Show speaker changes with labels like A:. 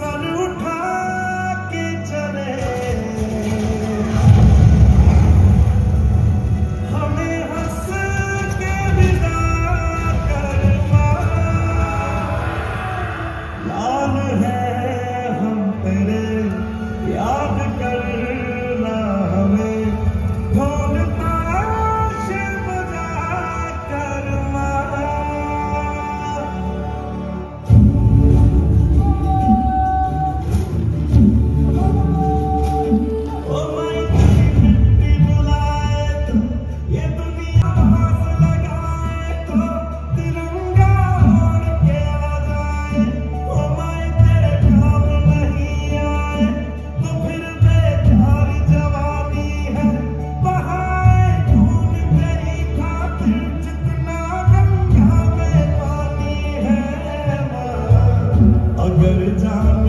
A: Sir उठा के चले, हमें हंस के विदा करवा। लाल है हम तेरे, याद करना हमें, ढोल ताश बजा करवा। ओ माई मिट्टी बुलाए तो, ये दुनिया पास लगाए तो, तिरंगा ओढ़ के आ जाए। ओ माई तेरे काम नहीं आए तो फिर बेकार जवानी है, बहाए खून तेरी खातिर जितना गंगा में पानी है। माँ अगर जान